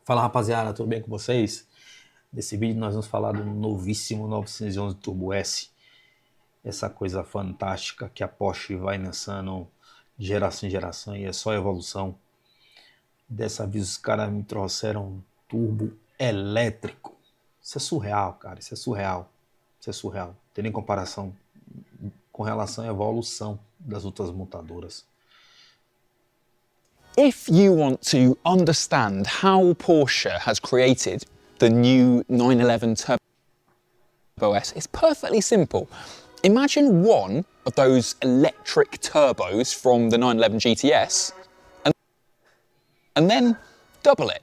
Fala rapaziada, tudo bem com vocês? Nesse vídeo nós vamos falar do novíssimo 911 Turbo S. Essa coisa fantástica que a Porsche vai lançando de geração em geração e é só evolução. Dessa vez os caras me trouxeram um turbo elétrico. Isso é surreal, cara, isso é surreal. Isso é surreal. Não tem nem comparação com relação à evolução das outras montadoras. If you want to understand how Porsche has created the new 911 Turbo S, it's perfectly simple. Imagine one of those electric turbos from the 911 GTS and then double it.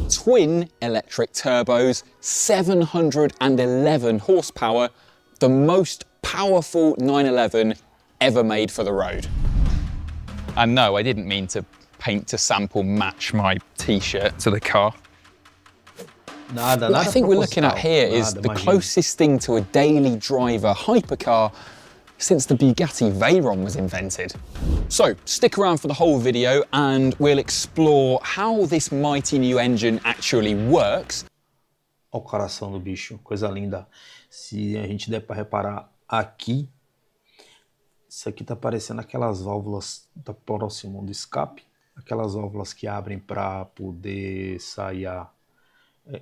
Twin electric turbos, 711 horsepower, the most powerful 911 ever made for the road. And no, I didn't mean to paint to sample match my t-shirt to the car. What I think we're looking at here is the closest thing to a daily driver hypercar since the Bugatti Veyron was invented. So stick around for the whole video and we'll explore how this mighty new engine actually works. Olha o coração do bicho, coisa linda. Se a gente der para reparar aqui, isso aqui tá parecendo aquelas válvulas da próximo do escape. Aquelas válvulas que abrem para poder sair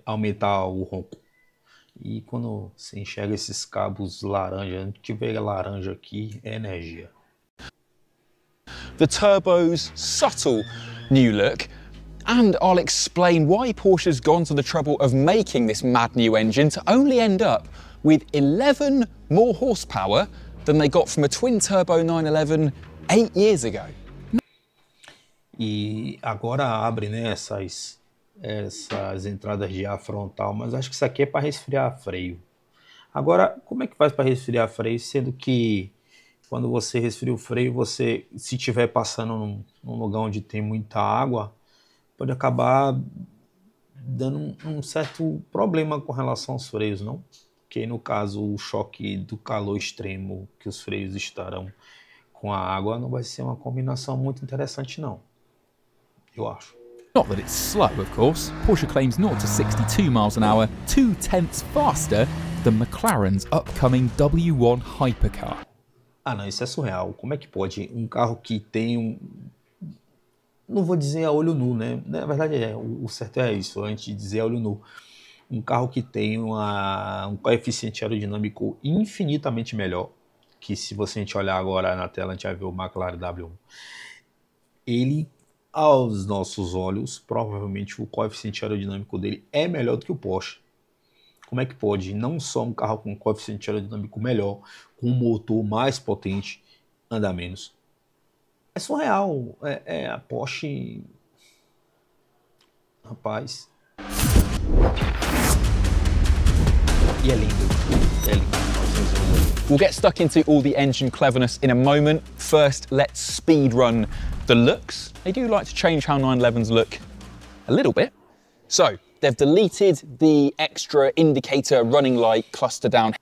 aumentar o ronco. E quando você enxerga esses cabos laranja, o que vê laranja aqui é energia. The turbo's subtle new look, and I'll explain why Porsche's gone to the trouble of making this mad new engine to only end up with 11 more horsepower than they got from a twin-turbo 911 8 years ago. E agora abre, né, essas entradas de ar frontal, mas acho que isso aqui é para resfriar freio. Agora, como é que faz para resfriar freio, sendo que quando você resfria o freio, você, se estiver passando num lugar onde tem muita água, pode acabar dando um certo problema com relação aos freios, não? Porque no caso, o choque do calor extremo que os freios estarão com a água não vai ser uma combinação muito interessante, não. Eu acho. Not that it's slow, of course. Porsche claims 0 to 62 miles an hour, 0.2 faster than McLaren's upcoming W1 hypercar. Ah, não, isso é surreal. Como é que pode um carro que tem não vou dizer a olho nu, né? Na verdade, o certo é isso, antes de dizer a olho nu. Um carro que tem um coeficiente aerodinâmico infinitamente melhor, que se você a gente olhar agora na tela, a gente vai ver o McLaren W1. Ele, aos nossos olhos, provavelmente o coeficiente aerodinâmico dele é melhor do que o Porsche. Como é que pode? Não só um carro com coeficiente aerodinâmico melhor, com um motor mais potente, andar menos. É surreal. A Porsche... Rapaz... E é lindo. É lindo. We'll get stuck into all the engine cleverness in a moment. First, let's speed run the looks. They do like to change how 911s look a little bit. So, they've deleted the extra indicator running light cluster down.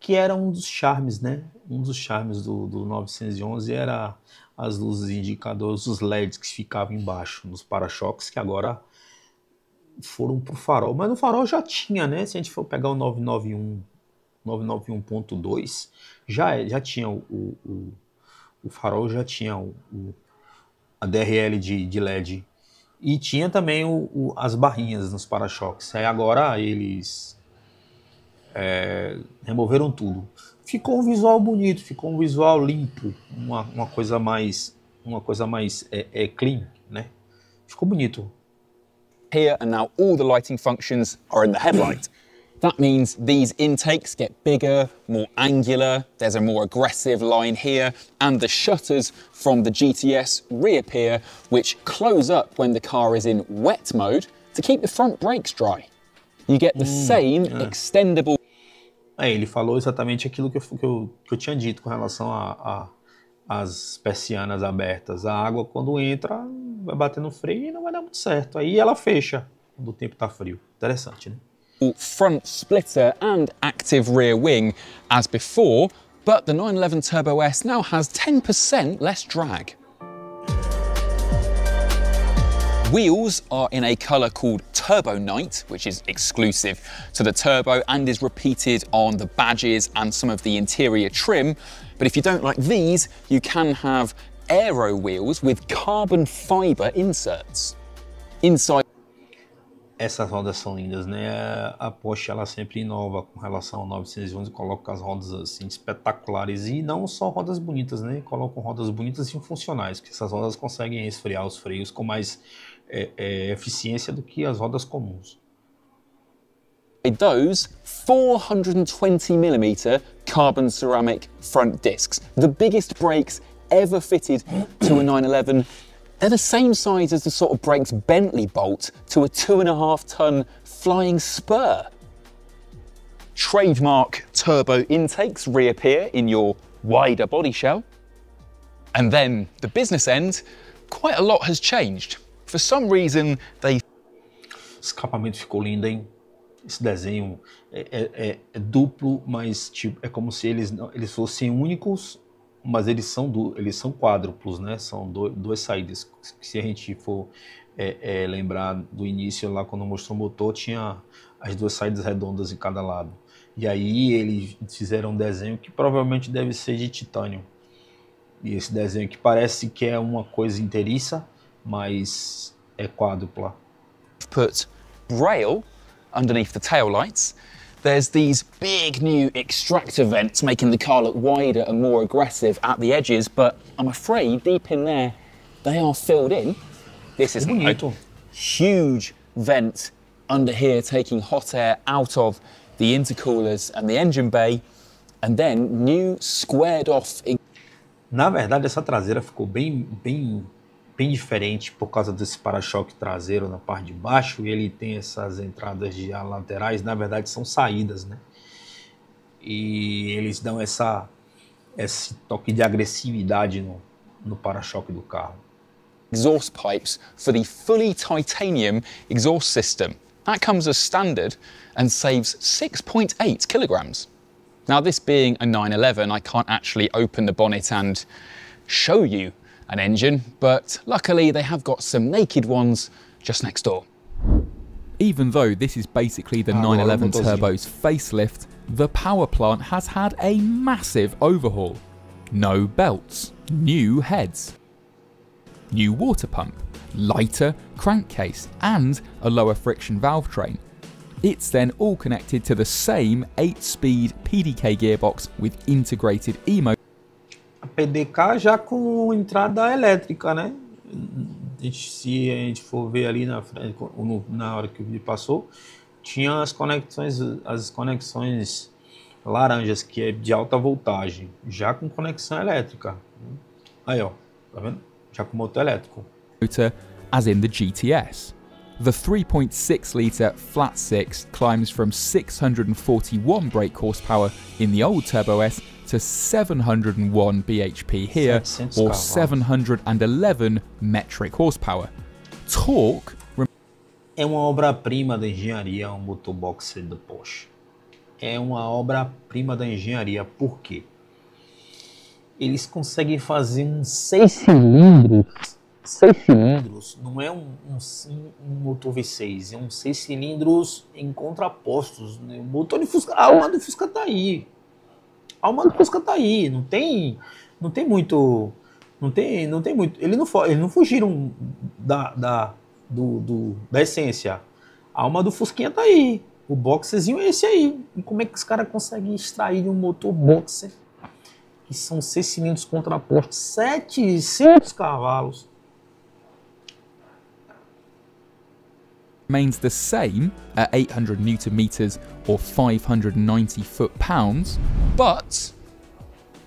Que era um dos charmes, né? Um dos charmes do 911 era as luzes indicadores, os LEDs que ficavam embaixo nos para-choques, que agora foram pro farol. Mas no farol já tinha, né? Se a gente for pegar o 991.2, já tinha o farol, já tinha a DRL de LED. E tinha também as barrinhas nos para-choques. Aí agora eles removeram tudo. Ficou um visual bonito, ficou um visual limpo, uma coisa mais clean, né? Ficou bonito. Here, and now all the lighting functions are in the headlight. That means these intakes get bigger, more angular, there's a more aggressive line here, and the shutters from the GTS reappear, which close up when the car is in wet mode to keep the front brakes dry. You get the same extendable... Ele falou exatamente aquilo que eu tinha dito com relação às persianas abertas. A água, quando entra, vai bater no freio e não vai dar muito certo. Aí ela fecha quando o tempo tá frio. Interessante, né? Front splitter and active rear wing as before, but the 911 Turbo S now has 10% less drag. Wheels are in a colour called Turbo Night, which is exclusive to the Turbo and is repeated on the badges and some of the interior trim. But if you don't like these, you can have aero wheels with carbon fibre inserts. Inside. Essas rodas são lindas, né? A Porsche ela sempre inova com relação ao 911 e coloca as rodas assim espetaculares e não só rodas bonitas, né? Colocam rodas bonitas e funcionais, que essas rodas conseguem resfriar os freios com mais eficiência do que as rodas comuns. Those 420mm carbon ceramic front discs, the biggest brakes ever fitted to a 911. They're the same size as the sort of brakes Bentley bolt to a 2.5-ton flying spur. Trademark turbo intakes reappear in your wider body shell. And then the business end, quite a lot has changed. For some reason, they... O escapamento ficou lindo, hein? Esse desenho é duplo, mas tipo, é como se eles fossem únicos, mas eles são quádruplos, né? São duas saídas. Se a gente for lembrar do início lá, quando mostrou o motor, tinha as duas saídas redondas em cada lado. E aí eles fizeram um desenho que provavelmente deve ser de titânio. E esse desenho que parece que é uma coisa inteiriça, mas é quádrupla. Put braille underneath the taillights. There's these big new extractor vents making the car look wider and more aggressive at the edges, but I'm afraid deep in there they are filled in. This is a huge vent under here taking hot air out of the intercoolers and the engine bay, and then new squared off. Na verdade, essa traseira ficou bem diferente por causa desse para-choque traseiro na parte de baixo, e ele tem essas entradas de ar laterais, na verdade são saídas, né? E eles dão esse toque de agressividade no para-choque do carro. Exhaust pipes for the fully titanium exhaust system. That comes as standard and saves 6.8 kilograms. Now, this being a 911, I can't actually open the bonnet and show you an engine, but luckily they have got some naked ones just next door. Even though this is basically the 911 Turbo's facelift, the power plant has had a massive overhaul. No belts, new heads, new water pump, lighter crankcase and a lower friction valve train. It's then all connected to the same 8-speed PDK gearbox with integrated e-motor. A PDK já com entrada elétrica, né? Se a gente for ver ali na frente, na hora que o vídeo passou, tinha as conexões laranjas, que é de alta voltagem, já com conexão elétrica. Aí, ó, tá vendo? Já com motor elétrico. As in the GTS. The 3.6-litre flat six climbs from 641 brake horsepower in the old Turbo S to 701 bhp here, or 711 metric horsepower. Torque é uma obra-prima da engenharia, um motor boxer da Porsche. É uma obra-prima da engenharia, por quê? Eles conseguem fazer um 6 cilindros. 6 cilindros não é um motor V6, é um 6 cilindros em contrapostos. O motor de Fusca, a alma do Fusca tá aí. A alma do Fusca tá aí. Não tem muito. Eles não fugiram da essência. A alma do Fusquinha tá aí. O boxerzinho é esse aí. E como é que os caras conseguem extrair de um motor boxer, que são 6 cilindros contrapostos, 700 cavalos? Remains the same at 800 Newton meters or 590 foot-pounds, but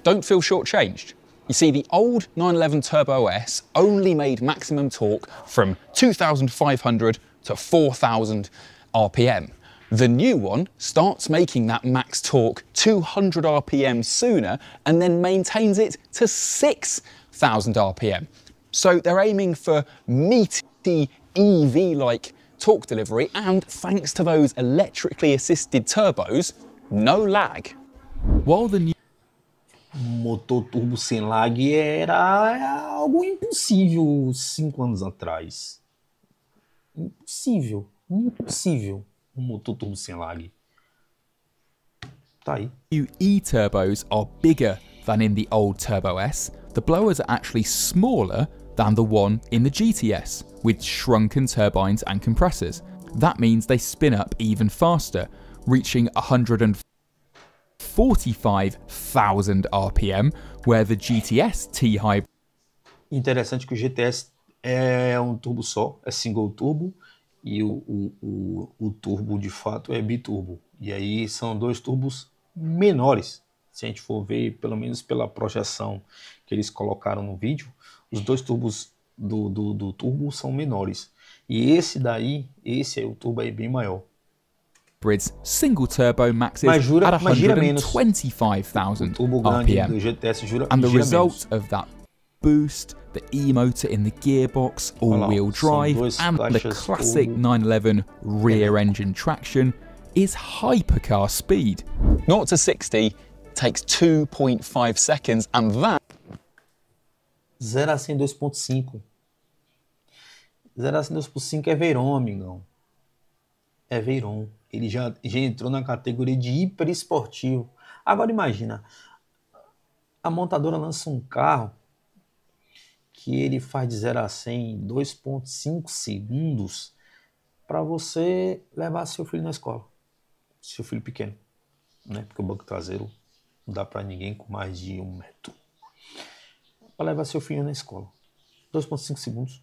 don't feel shortchanged. You see, the old 911 Turbo S only made maximum torque from 2,500 to 4,000 RPM. The new one starts making that max torque 200 RPM sooner and then maintains it to 6,000 RPM. So they're aiming for meaty EV-like torque delivery, and thanks to those electrically assisted turbos, no lag. While the new motor turbo sem lag era algo impossível 5 anos atrás. Impossível, impossível um motor turbo sem lag. Tá aí. New E-turbos are bigger than in the old Turbo S. The blowers are actually smaller than the one in the GTS, with shrunken turbines and compressors. That means they spin up even faster, reaching 145,000 RPM, where the GTS T-Hybrid. Interessante que o GTS é um turbo só, é single turbo, e o turbo de fato é biturbo. E aí são dois turbos menores. Se a gente for ver, pelo menos pela projeção que eles colocaram no vídeo, os dois turbos do turbo são menores. E esse aí, o turbo aí bem maior. Single turbo maxes at 125,000 RPM. And the result of that boost, the E-motor in the gearbox, all-wheel drive, and the classic 911 rear-engine traction is hypercar speed. 0 to 60 takes 2.5 seconds, and that... 0 a 100 2.5. 0 a 100 2.5 é Veyron, amigão. É Veyron. Ele já entrou na categoria de hiper esportivo. Agora imagina, a montadora lança um carro que ele faz de 0 a 100 em 2.5 segundos para você levar seu filho na escola. Seu filho pequeno, né? Porque o banco traseiro não dá para ninguém com mais de 1 metro. Para levar seu filho na escola. 2.5 segundos.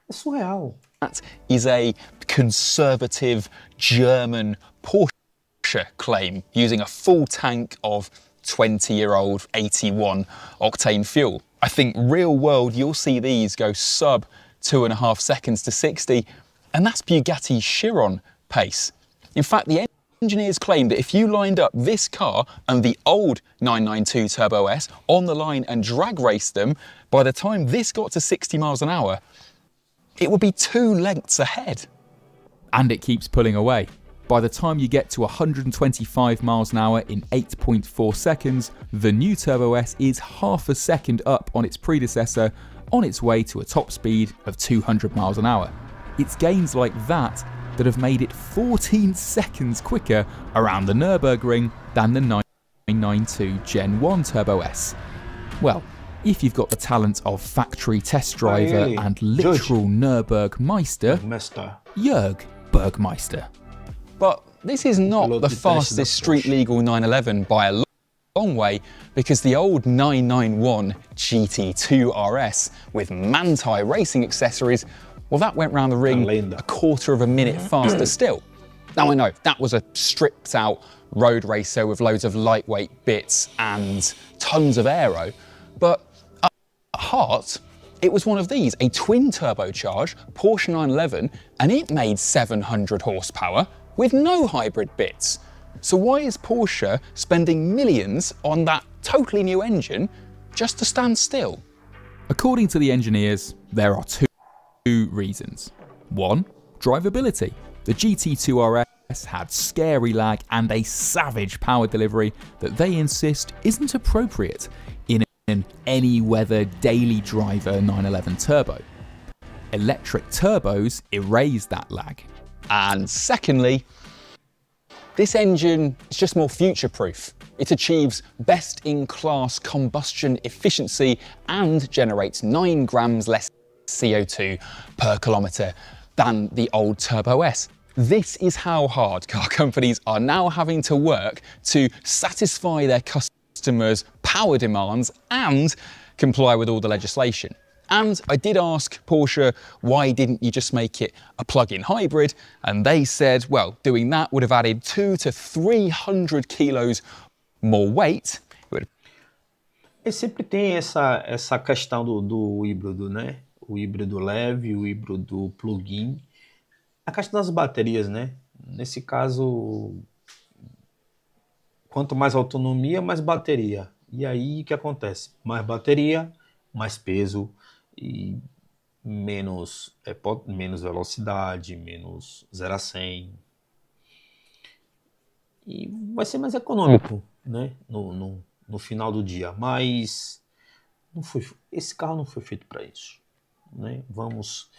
É surreal. That is a conservative German Porsche claim using a full tank of 20-year-old 81 octane fuel. I think real world you'll see these go sub 2.5 seconds to 60, and that's Bugatti's Chiron pace. In fact, the engineers claim that if you lined up this car and the old 992 Turbo S on the line and drag raced them, by the time this got to 60 miles an hour, it would be 2 lengths ahead. And it keeps pulling away. By the time you get to 125 miles an hour in 8.4 seconds, the new Turbo S is half a second up on its predecessor, on its way to a top speed of 200 miles an hour. It's gains like that that have made it 14 seconds quicker around the Nürburgring than the 992 Gen 1 Turbo S. Well, if you've got the talent of factory test driver and literal Nürburgmeister, Jörg Bergmeister. But this is not the fastest street legal 911 by a long way, because the old 991 GT2 RS with Manthey racing accessories, well, that went round the ring a quarter of a minute faster still. Now I know, that was a stripped out road racer with loads of lightweight bits and tons of aero, but at heart, it was one of these, a twin turbocharged Porsche 911, and it made 700 horsepower with no hybrid bits. So why is Porsche spending millions on that totally new engine just to stand still? According to the engineers, there are two reasons. One, drivability. The GT2 RS had scary lag and a savage power delivery that they insist isn't appropriate in an any weather daily driver 911 turbo. Electric turbos erase that lag. And secondly, this engine is just more future-proof. It achieves best-in-class combustion efficiency and generates 9 grams less CO2 per kilometre than the old Turbo S. This is how hard car companies are now having to work to satisfy their customers' power demands and comply with all the legislation. And I did ask Porsche, why didn't you just make it a plug-in hybrid? And they said, well, doing that would have added 200 to 300 kilos more weight. E sempre tem essa questão do híbrido, né? O híbrido leve, o híbrido plug-in. A questão das baterias, né? Nesse caso, quanto mais autonomia, mais bateria. E aí o que acontece? Mais bateria, mais peso e menos velocidade, menos 0 a 100. E vai ser mais econômico, né? No final do dia. Mas esse carro não foi feito para isso, né? Vamos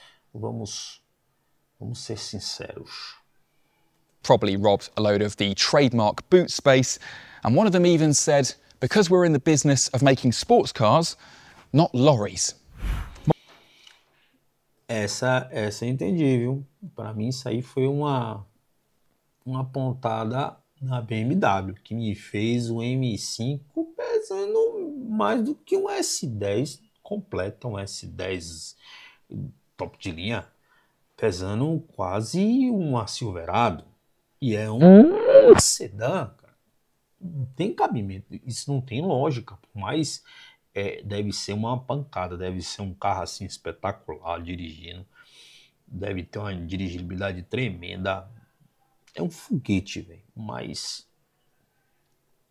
Vamos ser sinceros. Probably robbed a load of the trademark boot space, and one of them even said, because we're in the business of making sports cars, not lorries. Essa eu entendi, viu? Para mim isso aí foi uma pontada na BMW, que me fez o M5 pesando mais do que um S10 completo, um S10 top de linha, pesando quase um Silverado. E é um sedã, cara. Não tem cabimento, isso não tem lógica, mas deve ser uma pancada, deve ser um carro assim espetacular dirigindo, deve ter uma dirigibilidade tremenda. É um foguete, velho, mas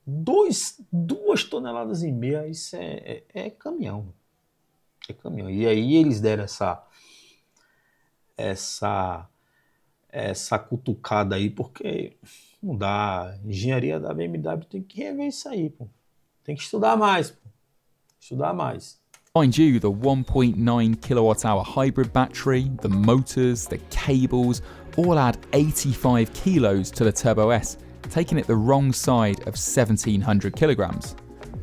2,5 toneladas, isso é caminhão. É caminhão. E aí eles deram essa cutucada aí, porque não dá. A engenharia da BMW tem que rever isso aí, pô. Tem que estudar mais, pô. Estudar mais. Mind you, the 1.9 kilowatt-hour hybrid battery, the motors, the cables, all add 85 kilos to the Turbo S, taking it the wrong side of 1,700 kilograms.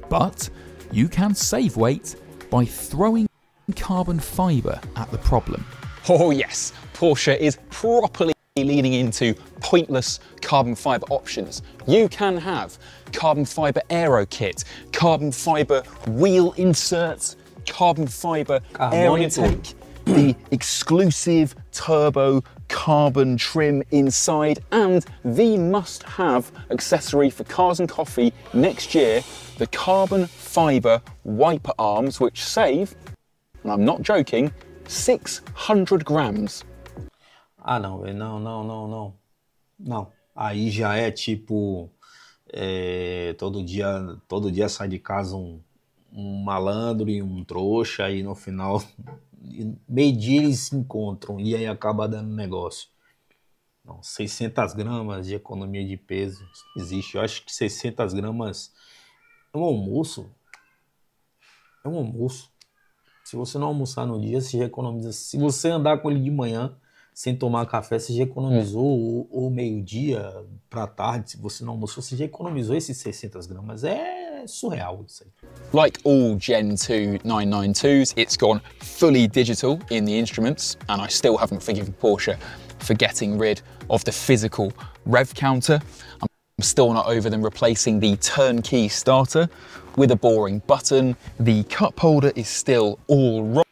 But you can save weight by throwing carbon fibre at the problem. Oh yes, Porsche is properly leaning into pointless carbon fibre options. You can have carbon fibre aero kit, carbon fibre wheel inserts, carbon fibre air intake, the exclusive turbo carbon trim inside, and the must-have accessory for Cars and Coffee next year, the carbon fibre wiper arms, which save, and I'm not joking, 600 grams. Ah, não, não. Aí já é tipo, todo dia sai de casa um malandro e um trouxa, e no final, meio-dia eles se encontram e aí acaba dando negócio. Não, 600 gramas de economia de peso existe. Eu acho que 600 gramas é um almoço. É um almoço. Se você não almoçar no dia, você já economiza. Se você andar com ele de manhã, sem tomar café, você já economizou, ou meio-dia para tarde, se você não almoçou, você já economizou esses 600 gramas. É surreal isso aí. Like all Gen 2 992s, it's gone fully digital in the instruments, and I still haven't forgiven Porsche for getting rid of the physical rev counter. I'm still not over them replacing the turnkey starter with a boring button. The cup holder is still all wrong.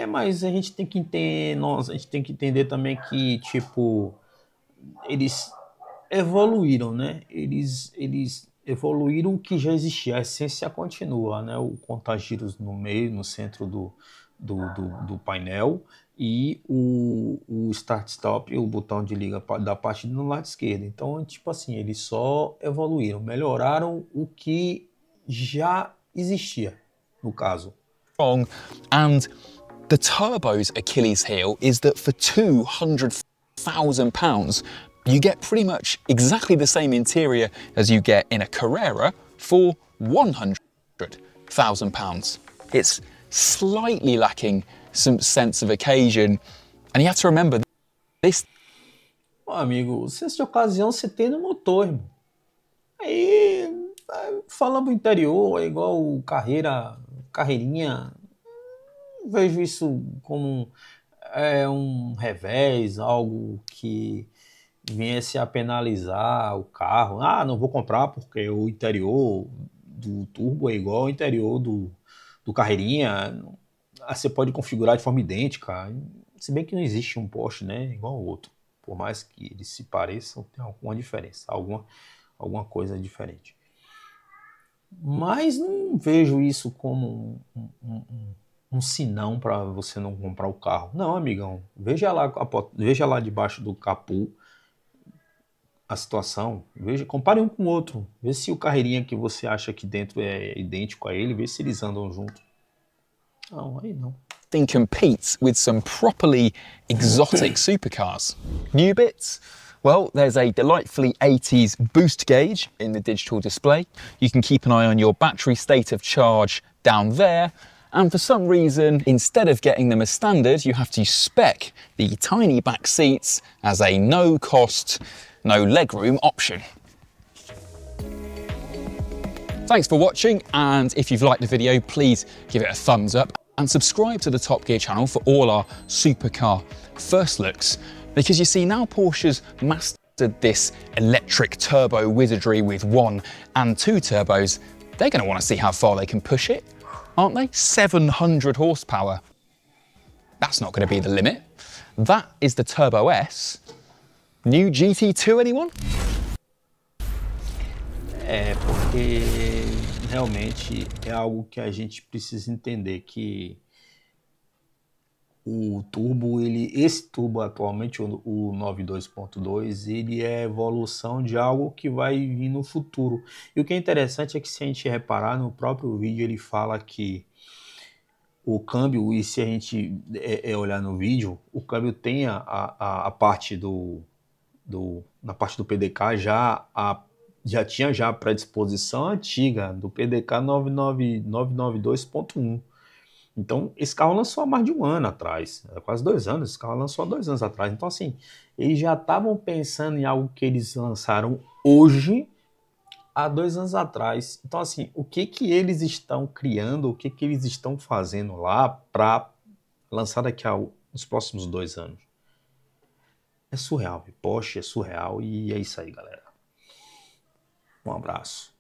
Mas a gente tem que entender também que, tipo, eles evoluíram, né? Eles evoluíram o que já existia, a essência continua, né? O contagiros no meio, no centro do painel, e o start-stop, o botão de liga da parte do lado esquerdo. Então, tipo assim, eles só evoluíram, melhoraram o que já existia, no caso. And the turbo's Achilles heel is that for £200,000, you get pretty much exactly the same interior as you get in a Carrera for £100,000. It's slightly lacking some sense of occasion, and you have to remember this. Amigo, senso de ocasião você tem no motor, irmão. Aí, falando do interior, é igual o carreirinha. Vejo isso como um revés, algo que viesse a penalizar o carro. Ah, não vou comprar porque o interior do turbo é igual ao interior do carreirinha. Você pode configurar de forma idêntica. Se bem que não existe um Porsche, né, igual ao outro. Por mais que eles se pareçam, tem alguma diferença, alguma coisa diferente. Mas não vejo isso como um sinão para você não comprar o carro. Não, amigão. Veja lá debaixo do capô a situação. Compare um com o outro. Vê se o carreirinha que você acha que dentro é idêntico a ele. Vê se eles andam juntos. Não, aí não. Competes with some properly exotic supercars. New bits? Well, there's a delightfully 80s boost gauge in the digital display. You can keep an eye on your battery state of charge down there. And for some reason, instead of getting them as standard, you have to spec the tiny back seats as a no cost, no legroom option. Thanks for watching, and if you've liked the video, please give it a thumbs up and subscribe to the Top Gear channel for all our supercar first looks. Because you see, now Porsche's mastered this electric turbo wizardry with 1 and 2 turbos, they're going to want to see how far they can push it, aren't they? 700 horsepower. That's not going to be the limit. That is the Turbo S. New GT2, anyone? Porque realmente é algo que a gente precisa entender, que o turbo, esse turbo atualmente, o 92.2, ele é evolução de algo que vai vir no futuro. E o que é interessante é que, se a gente reparar no próprio vídeo, ele fala que o câmbio, e se a gente olhar no vídeo, o câmbio tem a parte na parte do PDK já tinha a predisposição antiga do PDK 992.1. Então, esse carro lançou há mais de 1 ano atrás, quase 2 anos, esse carro lançou há 2 anos atrás. Então, assim, eles já estavam pensando em algo que eles lançaram hoje, há 2 anos atrás. Então, assim, o que que eles estão criando, o que que eles estão fazendo lá para lançar daqui nos próximos 2 anos? É surreal, Porsche é surreal, e é isso aí, galera. Um abraço.